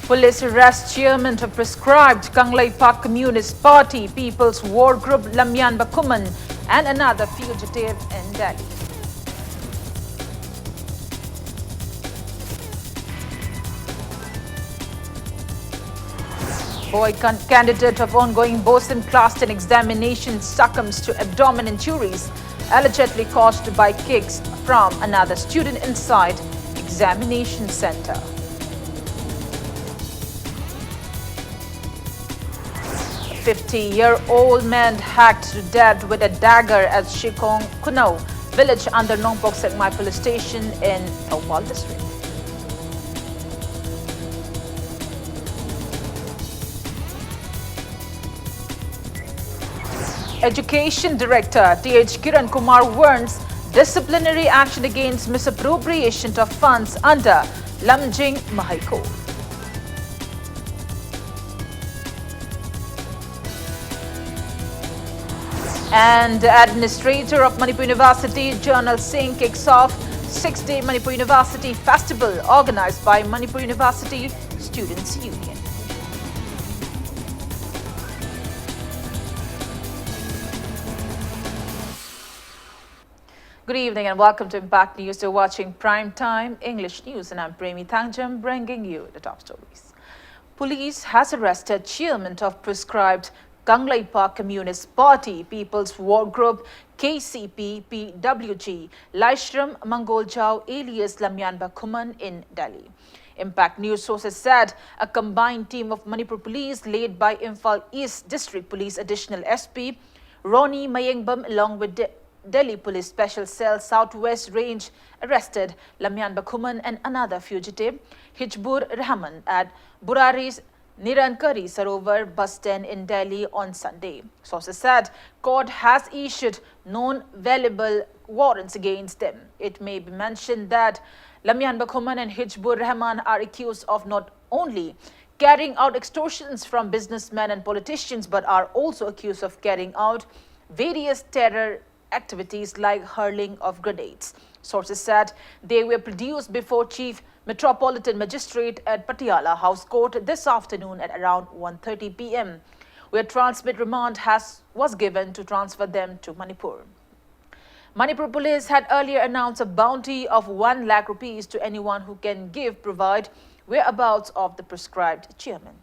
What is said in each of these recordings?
Police arrest chairman of prescribed Kanglai Park Communist Party People's War Group Lamyan Bakuman and another fugitive in Delhi. Boy candidate of ongoing BOSIM Class 10 examination succumbs to abdomen injuries allegedly caused by kicks from another student inside examination center. A 50-year-old man hacked to death with a dagger at Shikong Kunau village under Nongpok Sekmai police station in Thawal district. Education Director T.H. Kiran Kumar warns disciplinary action against misappropriation of funds under Lamjing Mahaiko. And the administrator of Manipur University, Journal Singh, kicks off 6-day Manipur University Festival organized by Manipur University Students' Union. Good evening and welcome to Impact News. You're watching Prime Time English News and I'm Premi Thangjam bringing you the top stories. Police has arrested chairman of prescribed Kanglai Park Communist Party People's War Group KCP PWG Laishram Mangoljao alias Lamyan Bakuman in Delhi. Impact News sources said a combined team of Manipur Police led by Imphal East District Police Additional SP Ronnie Mayengbam along with Delhi Police Special Cell Southwest Range arrested Lamyan Bakuman and another fugitive, Hijbur Rahman, at Burari's Nirankari Sarovar bus stand in Delhi on Sunday. Sources said court has issued non-valuable warrants against them. It may be mentioned that Lamyan Bakuman and Hijbur Rahman are accused of not only carrying out extortions from businessmen and politicians but are also accused of carrying out various terror activities like hurling of grenades. Sources said they were produced before Chief Metropolitan Magistrate at Patiala House Court this afternoon at around 1:30 p.m., where transmit remand was given to transfer them to Manipur. Manipur Police had earlier announced a bounty of 1 lakh rupees to anyone who can provide whereabouts of the prescribed chairman.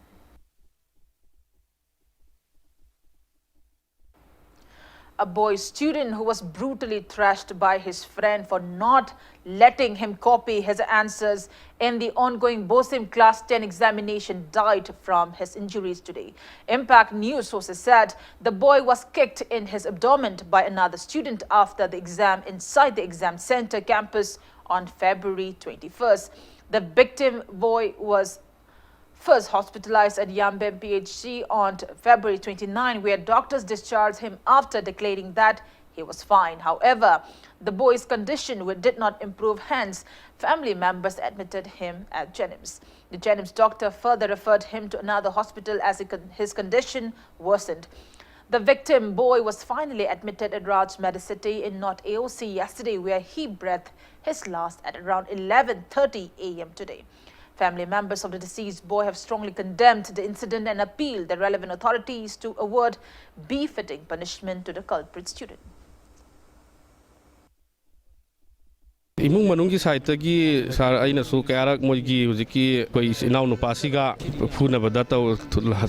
A boy student who was brutally thrashed by his friend for not letting him copy his answers in the ongoing BOSIM Class 10 examination died from his injuries today. Impact News sources said the boy was kicked in his abdomen by another student after the exam inside the exam center campus on February 21st. The victim boy was first hospitalized at Yambem PHC on February 29, where doctors discharged him after declaring that he was fine. However, the boy's condition did not improve, hence family members admitted him at Jennings. The Jennings doctor further referred him to another hospital as his condition worsened. The victim boy was finally admitted at Raj Medicity in North AOC yesterday, where he breathed his last at around 11:30 a.m. today. Family members of the deceased boy have strongly condemned the incident and appealed the relevant authorities to award befitting punishment to the culprit student. Imung manungki saitagi sar aina su kayarak moigi hujiki koi inau nupa siga phuna bada taw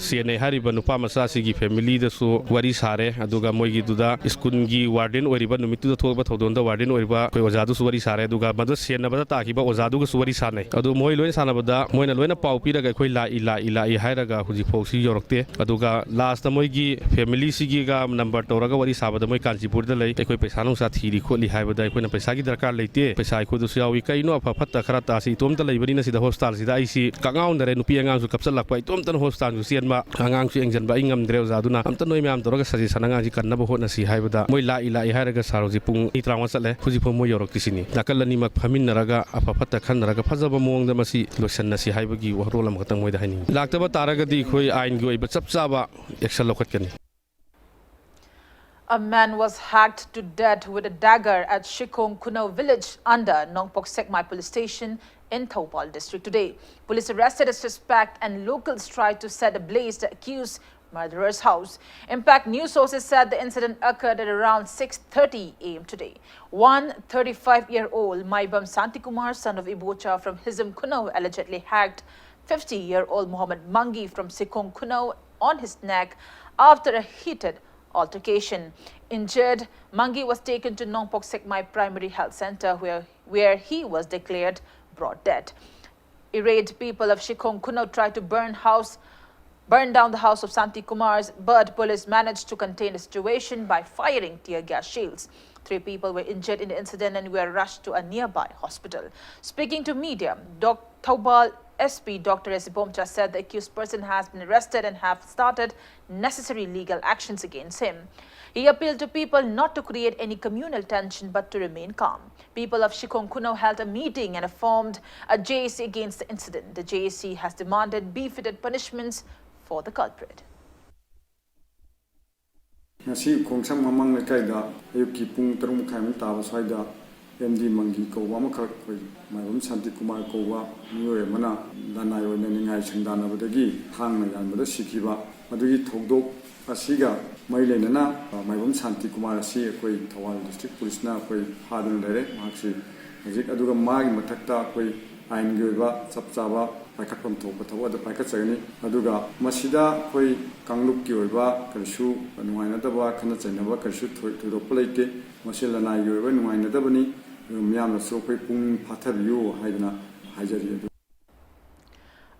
siane hariba nupa masa sigi family da su wari sare aduga moigi duda school gi warden oriba numitu da thokba thodon da warden oriba koi ojadu su wari sare aduga madu siana bada takiba ojadu ga su wari sane adu moi loin sana bada moina loina pau piraga koi la ila hairaga huji phoksi yorokte aduga last moigi family sigi ga number toraga wari sabada moi kanchipur da lei koi paisa nung sa thiri kholi haibada koi na paisa gi darkar leite sai ko dusia wi kai no apha phatta khara ta si tom ta leibani na sida hostel sida ai si kangaun dare nupi angang su kapsal lak pai tom tan hostel su sian ma angang su engjan ba ingam dreu zaduna am tan noi myam toraga saji sananga ji kanna bo hotna si haibada moi la ila i hairaga saroji pung i trawan sale huji pho mo yorok tisini nakalani mak phamin naraga apha phatta khan naraga phajaba mong da masi losan na si haibagi wahrolam khatang moi da haini laktaba taraga di khoi ain gi oi ba chapcha ba action lokhat kani. A man was hacked to death with a dagger at Shikong Kuno village under Nongpok Sekmai police station in Thoupal district today. Police arrested a suspect and locals tried to set ablaze the accused murderer's house. Impact news sources said the incident occurred at around 6:30 a.m. today. One 35-year-old Maibam Santikumar, son of Ibocha from Hizim Kuno, allegedly hacked 50-year-old Muhammad Mangi from Sikong Kuno on his neck after a heated altercation. Injured, Mangi was taken to Nongpok Sekmai Primary Health Center where he was declared brought dead. Irate people of Shikong Kuno tried to burn down the house of Santi Kumar's, but police managed to contain the situation by firing tear gas shells. 3 people were injured in the incident and were rushed to a nearby hospital. Speaking to media, Thoupal SP Dr. Esibomcha said the accused person has been arrested and have started necessary legal actions against him. He appealed to people not to create any communal tension but to remain calm. People of Shikong Kuno held a meeting and formed a JAC against the incident. The JAC has demanded befitted punishments for the culprit. Ngasi khongsang mamang lekaida ayuki pung 3:30 taba swaida MD Mangi kowa makak koi Maibam Santi Kumar kowa miyoe mana danai oina ningai sangdanabadagi thangna yanbada sikiba madugi thogdok asiga mai lenana Maibam Santi Kumar asi koi Thawal district police na koi hadun lere maksi hajik aduga magi mathakta koi ain gyoiba chapchaba paikatpam thokpa thawada paikatsagani aduga masida koi kangluk ki oiba karshu nuainadaba khana chainaba karshu thoidokpa leite masilana yoiba nuainadabani miyamna so koi pung phathabiyu haidana hajari.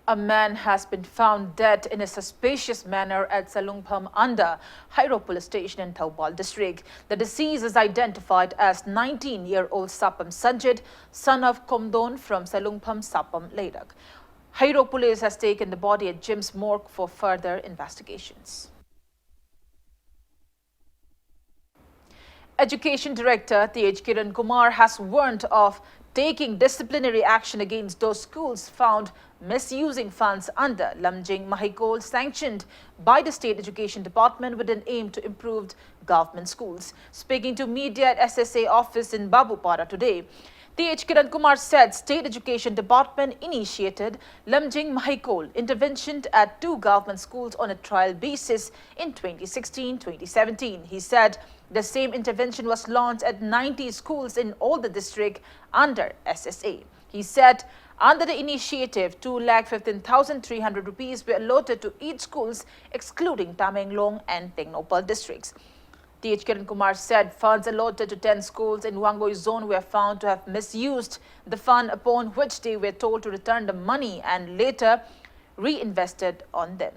A man has been found dead in a suspicious manner at Salungpham under Hairo police station in Thoupal district. The deceased is identified as 19-year-old Sapam Sanjit, son of Komdon from Salungpham Sapam Ledak. Hairo police has taken the body at Jim's morgue for further investigations. Education Director T.H. Kiran Kumar has warned of taking disciplinary action against those schools found misusing funds under Lamjing Mahikol sanctioned by the State Education Department with an aim to improve government schools. Speaking to media at SSA office in Babupara today, T.H. Kiran Kumar said State Education Department initiated Lamjing Mahikol intervention at 2 government schools on a trial basis in 2016-2017. He said the same intervention was launched at 90 schools in all the district under SSA. He said under the initiative, 2,15,300 rupees were allotted to each schools excluding Tamenglong and Tengnopal districts. T.H. Kiran Kumar said funds allotted to 10 schools in Wangoi zone were found to have misused the fund, upon which they were told to return the money and later reinvested on them.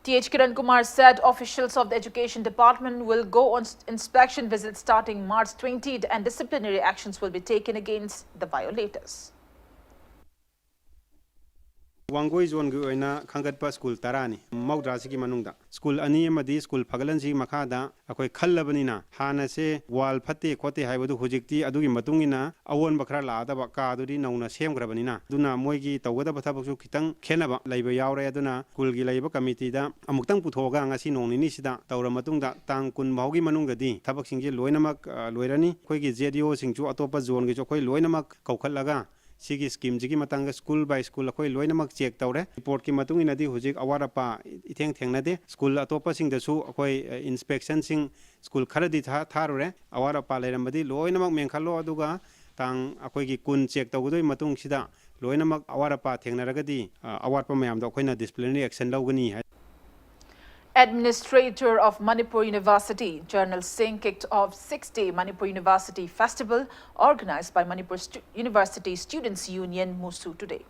T.H. Kiran Kumar said officials of the Education Department will go on inspection visits starting March 20th and disciplinary actions will be taken against the violators. Wangoi zone gu oina khangatpa school tarani maudra sigi manungda school ani amadi school phagalanji makhada akoi khallabani na hana se wall phatte khote haibadu hujikti adugi matungina awon bakhra laada ba ka aduri nauna semgrabani na duna moigi tawgada bathabaksu khitang khenaba laiba yaure aduna school gi laiba committee da amuktang puthoga ngasi nongni sida tawra matungda tang kun maugi manungadi thabak singje loinamak loirani khoigi JDO singchu atopa zone gi khoi loinamak kaukhallaga Sigi scheme jigi matanga school by school akoi loinamak check tawre report ki matung inadi hujik awarapa itheng thengnade school atopa sing dasu akoi inspection sing school kharadi tharure awarapa leramadi loinamak mengkhalo aduga tang akoi gi kun check tawgudoi matung sida loinamak awarapa thengnaragadi awarpa mayamda akoina disciplinary action lawgani. Administrator of Manipur University, General Singh, kicked off 6-day Manipur University Festival organized by Manipur University Students' Union, Musu, today.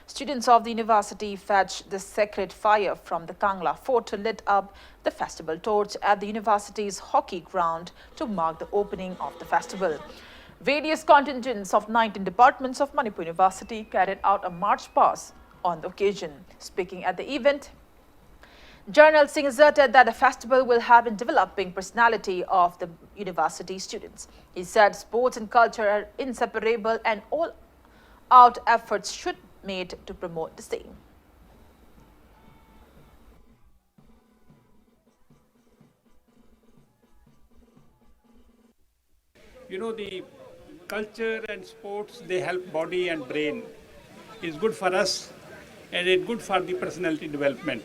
Students of the university fetched the sacred fire from the Kangla fort to lit up the festival torch at the university's hockey ground to mark the opening of the festival. Various contingents of 19 departments of Manipur University carried out a march past on the occasion. Speaking at the event, General Singh asserted that the festival will have a developing personality of the university students. He said sports and culture are inseparable and all-out efforts should be made to promote the same. You know, the culture and sports, they help body and brain. It's good for us and it's good for the personality development.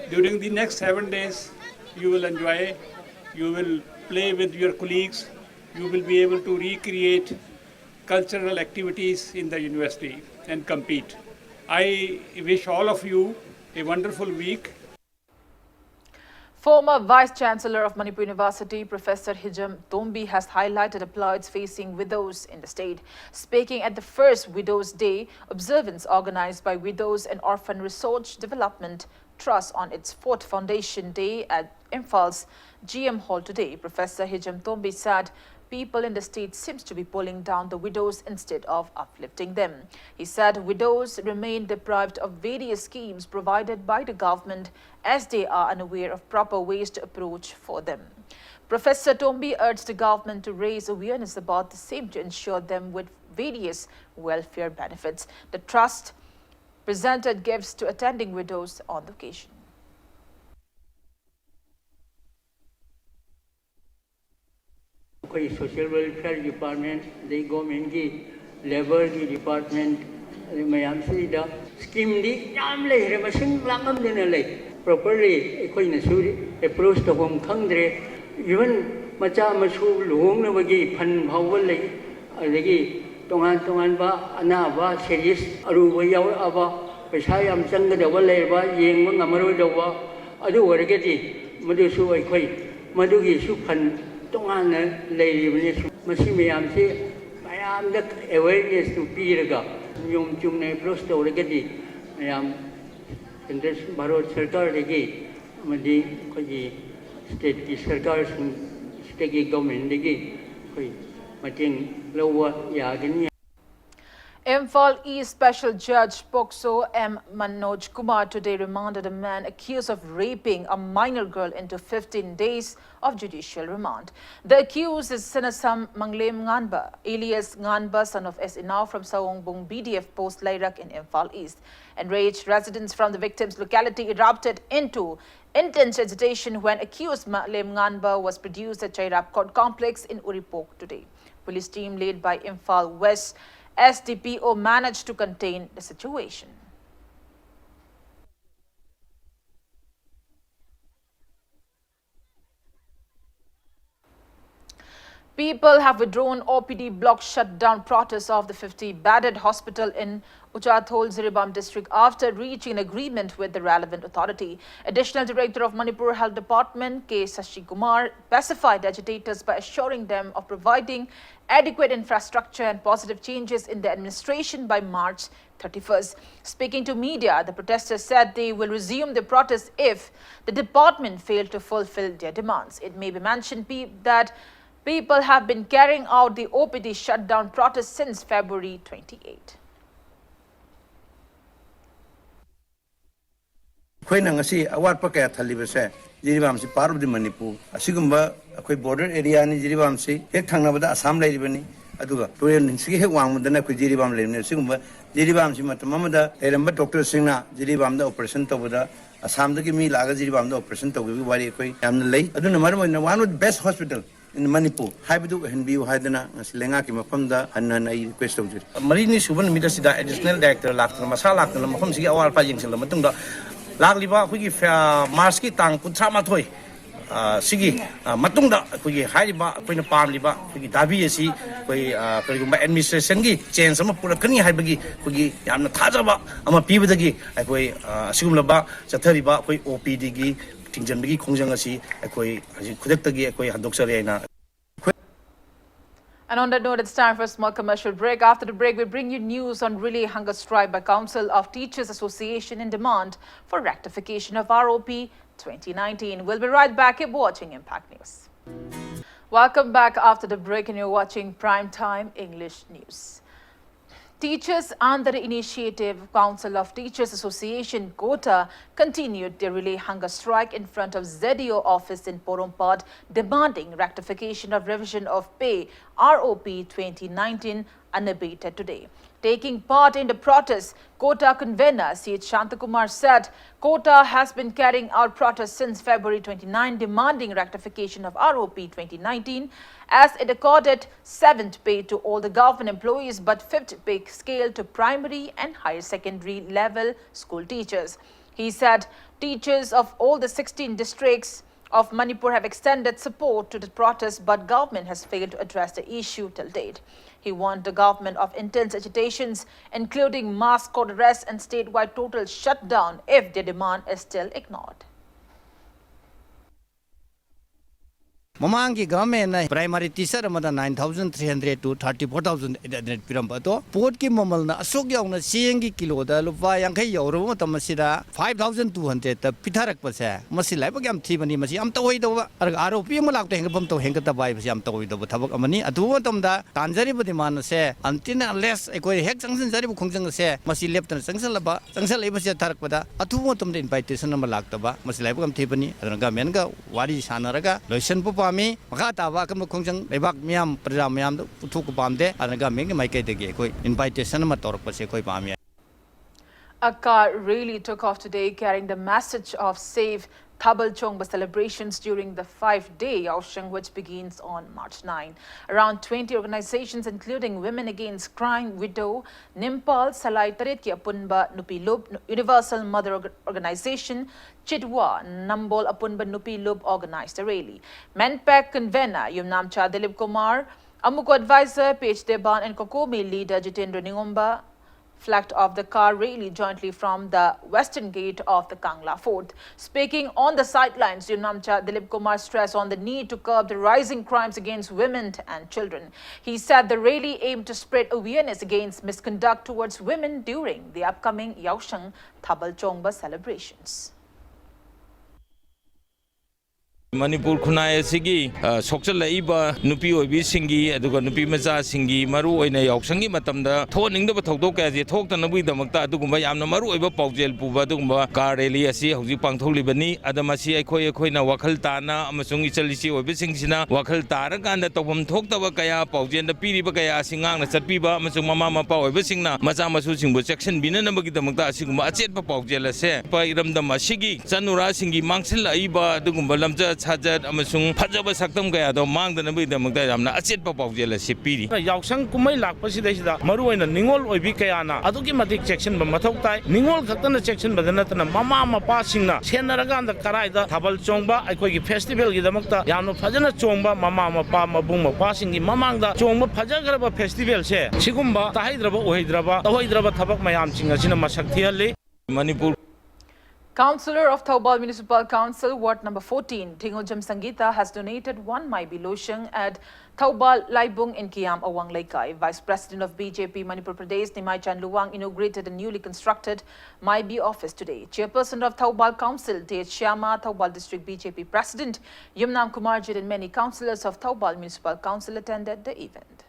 During the next 7 days, you will enjoy, you will play with your colleagues, you will be able to recreate cultural activities in the university and compete. I wish all of you a wonderful week. Former Vice-Chancellor of Manipur University, Professor Hijam Tombi, has highlighted exploits facing widows in the state. Speaking at the first Widows' Day observance organized by Widows and Orphan Research Development Trust on its 4th Foundation Day at Imphal's GM Hall today, Professor Hijam Tombi said people in the state seems to be pulling down the widows instead of uplifting them. He said widows remain deprived of various schemes provided by the government as they are unaware of proper ways to approach for them. Professor Tombi urged the government to raise awareness about the same to ensure them with various welfare benefits. The trust presented gifts to attending widows on the occasion. Social welfare department, the government ki labor ki department, mayam si da scheme di yam le re masing langam dina le properly koi na suri approach to home khangdre even macha masu luhong na bagi phan bhawal le adagi tongan ba ana ba serious aru ba yaw aba paisa yam changa da le ba yeng ma ngamaro da ba adu waragati madu su ai koi madu gi su phan tongana leibni masi mayam se mayam da awareness to piraga nyum chumne prosto regadi mayam indus bharot sarkar regi amadi koji state ki sarkar state ki government regi koi mating lawa yagani. Imphal East Special Judge Pokso M. Manoj Kumar today remanded a man accused of raping a minor girl into 15 days of judicial remand. The accused is Sinasam Manglem Nganba, alias Nganba, son of S. Inau from Saongbung BDF post Lairak in Imphal East. Enraged residents from the victim's locality erupted into intense agitation when accused Manglem Nganba was produced at Chairap Court Complex in Uripok today. Police team led by Imphal West SDPO managed to contain the situation. People have withdrawn OPD block shutdown protest of the 50-bedded hospital in Uchathol, Ziribam district after reaching an agreement with the relevant authority. Additional Director of Manipur Health Department, K. Sashi Kumar, pacified agitators by assuring them of providing adequate infrastructure and positive changes in the administration by March 31st. Speaking to media, the protesters said they will resume the protest if the department failed to fulfill their demands. It may be mentioned that people have been carrying out the OPD shutdown protest since February 28. Award Paka Talibase, Jiribam, part of the Manipur, a Sigumba, a border area in Jiribam, Hektanabada, Assam Lady, Aduga, Tuyan, Siki Wang, the Naku Jiribam Lane, Sigumba, Jiribam, Simatamamada, Eremba Doctor Singna, Jiribam, the operation Tobuda, Assam the Gimi, Laga Jiribam, the operation Tobu, Wari, and the late. I don't know, one of the best hospital in Manipur. Haibu and Biu Haidana, Lengaki Mapunda, and I request of it. Marini Suban Midasida, additional director, Lafta Masala, and Mahomsi, our Pajing Salamatunda. Lagliba, we give Marski Tang, Putramato, Sigi, Matunda, we Haiba, Queen of Palmiba, we Daviesi, we administration, change some Purakani Haibagi, we Yamatazaba, I'm a Pibagi, I weigh Sumlaba, Satariba, we OPDG, Tinjangi, Konjangasi, I weigh Kudetagi, I weigh Hadoxarena. And on that note, it's time for a small commercial break. After the break, we bring you news on relay hunger strike by Council of Teachers Association in demand for rectification of ROP 2019. We'll be right back. Keep watching Impact News. Welcome back after the break, and you're watching Prime Time English News. Teachers under the initiative Council of Teachers Association Kota continued their relay hunger strike in front of ZDO office in Porompad, demanding rectification of revision of pay ROP 2019 unabated today. Taking part in the protest, Kota convener C.H. Shantakumar said Kota has been carrying out protests since February 29, demanding rectification of ROP 2019 as it accorded 7th pay to all the government employees but 5th pay scale to primary and higher secondary level school teachers. He said teachers of all the 16 districts of Manipur have extended support to the protest, but government has failed to address the issue till date. He warned the government of intense agitations, including mass court arrests and statewide total shutdown if their demand is still ignored. Mamangi government primary teacher amada 9,300 to 34,800 pirambo to port ki mamal na asok yauna siengi kilo da lupa yankai yauro tamasida 5,200 ta pitharak pase masi laiba gam thibani masi am tawai do ROP malak to hengapam to hengata bai masi am tawai do thabak amani adu tamda tanjari budi man se until unless ekoi hek sanction jari bu khongjang se masi leptan sanction laba sanction leba se tharak pada adu tamda invitation malak taba masi laiba gam thibani adanga men ga wari sanaraga loisan Pami, Makata, Wakam Kunjang, Lebak Miam, Pradamiam, Putukupamde, and Gaming, my Kate, invitation Mator Pasekoi Pamia. A car really took off today carrying the message of Save Thabal Chongba celebrations during the 5-day Yausheng, which begins on March 9. Around 20 organizations, including Women Against Crime, Widow, Nimpal, Salai Taretki Apunba, Nupi Lub, Universal Mother Organization, Chitwa, Nambol Apunba Nupi Lub organized the rally. Menpak convener Yumnamcha Dilip Kumar, Amuko advisor Pech Deban and Kokomi leader Jitendra Ningomba flagged off the car rally jointly from the western gate of the Kangla Fort. Speaking on the sidelines, Yumnamcha Dilip Kumar stressed on the need to curb the rising crimes against women and children. He said the rally aimed to spread awareness against misconduct towards women during the upcoming Yausheng Thabal Chongba celebrations. Manipur Kunai Sigi, Soksal Iba, Nupi Obi Singi, Aduga Nupi Maza Singi, Maru in a Yoksangi Matamda, Toning the Potoka as they talked on the with the Makta Dugumbayam, Maru Eva Pogel, Pubadumba, Kareli, Asi, Hosipang Libani, Adamasi, Koya Koina, Wakaltana, Amasungi Chalisi, or Bissingsina, Wakaltara, and the Topum talked about Kaya, Pogen, the Piri Bagaya, Singang, Sapiba, Masumama Power, Bissingna, Mazama Susing, with section Binanamaki the Makta Sigma, Achet Pogel, say, Pairam the Mashigi, Sanura Singi, Mangsilla Iba, Dugumbalamja. Hazard amasung phajaba saktam kaya do mang dana bi damagda yamna achet pa paujela sipiri yausang kumai lakpa sidai maru oina ningol oibi kaya na adugi matik section ba mathok tai ningol khaktana section badana tana mama mapa singna senaraga anda karai da thabal chongba aikoi gi festival gi damakta yamno phajana chongba mama mapa mabung mapa singi mamang da chongba phajagraba festival se sigumba tahaidraba ohidraba tahoidraba thabak mayam singa sina masak thialle Manipur Councillor of Thoubal Municipal Council, Ward number 14, Tingojam Sangita, has donated 1 Maibi lotion at Thoubal Laibung in Kiam Awang Laikai. Vice President of BJP Manipur Pradesh, Nimai Chan Luwang, inaugurated a newly constructed Maibi office today. Chairperson of Thoubal Council, T.H. Shyama, Thoubal District BJP President Yumnam Kumarjit and many councillors of Thoubal Municipal Council attended the event.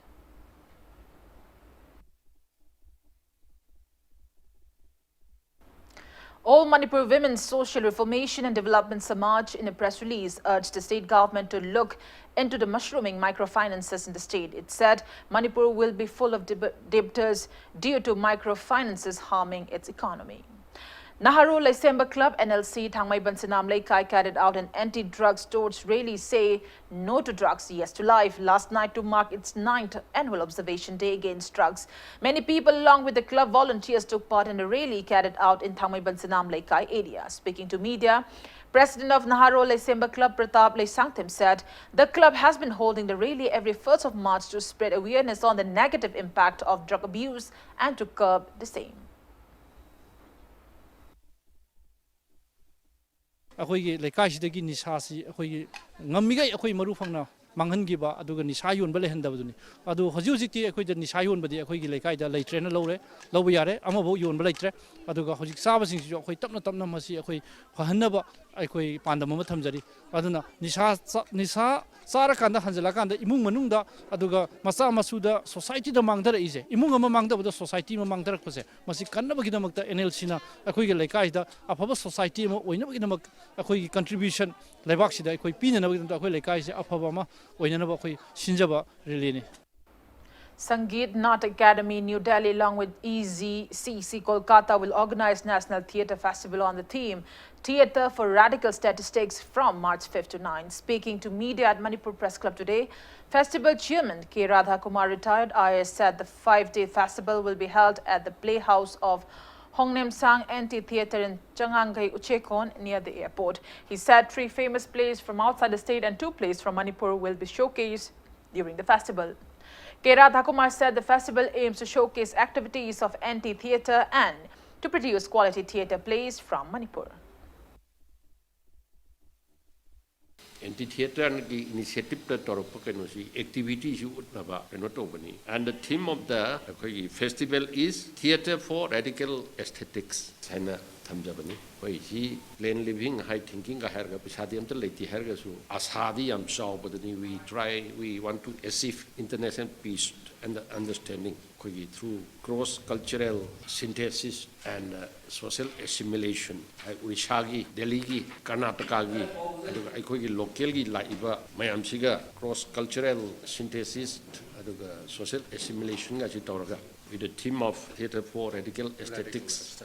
All Manipur Women's Social Reformation and Development Samaj, in a press release, urged the state government to look into the mushrooming microfinances in the state. It said Manipur will be full of debtors due to microfinances harming its economy. Naharo Laisemba Club NLC Thangmai Bansinam Laikai carried out an anti-drugs torch rally, say no to drugs, yes to life, last night to mark its 9th annual observation day against drugs. Many people along with the club volunteers took part in a rally carried out in Thangmai Bansinam Laikai area. Speaking to media, President of Naharo Laisemba Club Pratap Laisangthim said the club has been holding the rally every 1st of March to spread awareness on the negative impact of drug abuse and to curb the same. अखोई लेकाइसिदगी निसासी अखोई ngamigai अखोई मरु फंगना मांगहनगिबा अदुगा निसा योनबा लेहनदबदुनि अदु हजि हजिति अखोई निसा योनबदि अखोई लेकाइदा लेट्रेना लौरे लौबा यारे अमबो योनबा लेट्रे अदुगा हजि साबसिंगसि अखोई तपना तपना मसि अखोई फहनबा अखोई पांदम अमा थमजरि अदुना निसा सारा कांदा हंजला कांदा इमुंग मनुंगदा अदुगा मसा मसुदा सोसाइटी दा मांगदर इजे इमुंग अमा मांगदबदा सोसाइटी मा मांगदर पसे मसि कन्नबगिदमक्ता एनएलसी ना अखोई लेकाइदा अफबा सोसाइटी अमा ओइनबगिदमक अखोई कंट्रीब्यूशन लेबाक्सिदा अखोई पिननबगिदमता अखोई लेकाइसे अफबा मा ओइननबा अखोई सिनजबा रिलीनि. Sangeet Nat Academy, New Delhi, along with EZCC Kolkata, will organize National Theatre Festival on the theme Theatre for Radical Statistics from March 5th to 9th. Speaking to media at Manipur Press Club today, Festival Chairman K. Radha Kumar, retired IAS, said the 5-day festival will be held at the Playhouse of Hongnem Sang Theatre in Changangai, Uchekon, near the airport. He said 3 famous plays from outside the state and 2 plays from Manipur will be showcased during the festival. K. Radha Kumar said the festival aims to showcase activities of NT Theatre and to produce quality theatre plays from Manipur. NT Theatre initiative activities and the theme of the festival is Theatre for Radical Aesthetics. Plain living, high thinking, we want to achieve international peace and understanding through cross-cultural synthesis and social assimilation. Urishagi, Delhi, Karnataka, local cross-cultural synthesis and social assimilation with the theme of Theatre for Radical Aesthetics.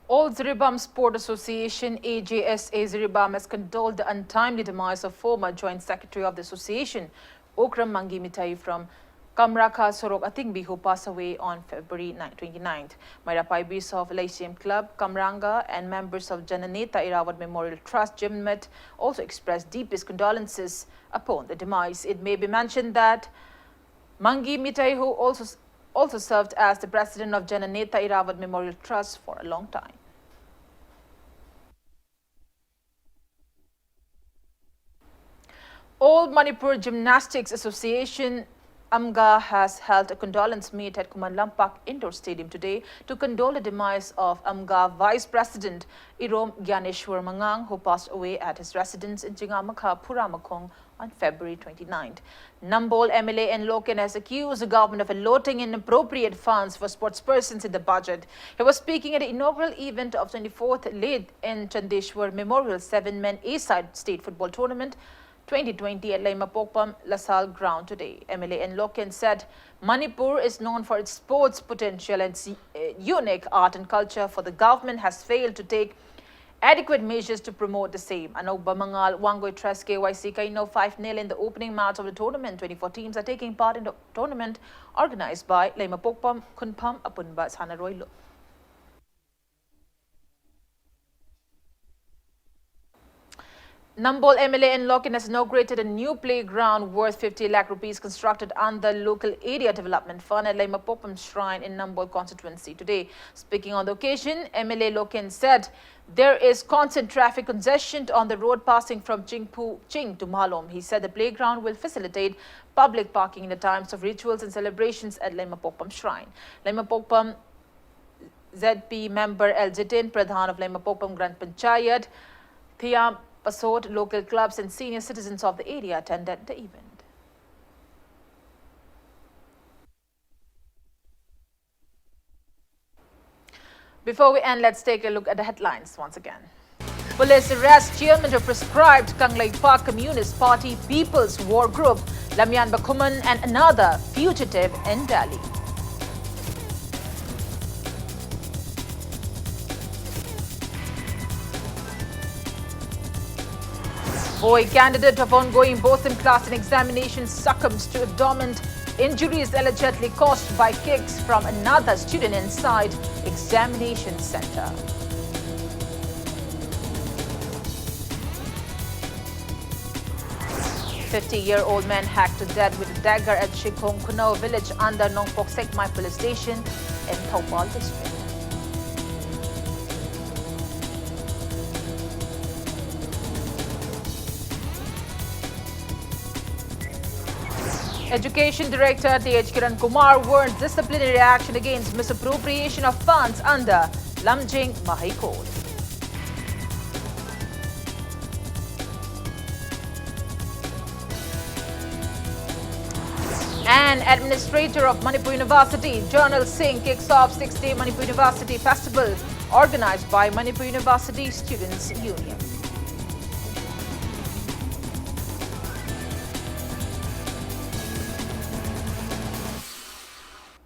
All Ziribam Sport Association, AJSA Ziribam, has condoled the untimely demise of former Joint Secretary of the Association, Okram Mangi Mitai from Kamraka Sorok Atingbi, who passed away on February 29th. Mairapai Bis of Lyceum Club, Kamranga, and members of Jananeta Irawat Memorial Trust, Jimmet, also expressed deepest condolences upon the demise. It may be mentioned that Mangi Mitai, who also served as the president of Jananeta Irawat Memorial Trust for a long time. All Manipur Gymnastics Association AMGA has held a condolence meet at Kumanlampak Indoor Stadium today to condole the demise of AMGA Vice President Irom Gyaneshwar Mangang, who passed away at his residence in Jingamakha, Puramakong on February 29th. Nambol MLA and Loken has accused the government of allotting inappropriate funds for sportspersons in the budget. He was speaking at the inaugural event of 24th Lead in Chandeshwar Memorial 7-man A-side state football tournament 2020 at Laimapokpam Lasal ground today. MLA and Loken said Manipur is known for its sports potential and unique art and culture, for the government has failed to take adequate measures to promote the same. Anogba Mangal, Wangoi Tres KYC Kaino 5-0 in the opening match of the tournament. 24 teams are taking part in the tournament organized by Laimapokpam Kunpam Apunba Sanaroilo. Nambol MLA and Loken has inaugurated a new playground worth 50 lakh rupees constructed under Local Area Development Fund at Laimapokpam Shrine in Nambol constituency today. Speaking on the occasion, MLA Loken said there is constant traffic congestion on the road passing from Ching to Malom. He said the playground will facilitate public parking in the times of rituals and celebrations at Laimapokpam Shrine. Laimapokpam ZP member El Jitin, Pradhan of Laimapokpam Grand Panchayat, Thiam Pasot, local clubs and senior citizens of the area attended the event. Before we end, let's take a look at the headlines once again. Police arrest chairman of prescribed Kanglai Park Communist Party People's War Group, Lamyan Bakhuman, and another fugitive in Delhi. Boy candidate of ongoing Botham class and examination succumbs to abdominal injuries allegedly caused by kicks from another student inside examination center. A 50-year-old man hacked to death with a dagger at Shikong Kuno village under Nongpok Sekmai police station in Thopal district. Education Director T.H. Kiran Kumar warned disciplinary action against misappropriation of funds under Lamjing Mahai Code. An administrator of Manipur University, Journal Singh, kicks off 6-day Manipur University Festival organized by Manipur University Students' Union.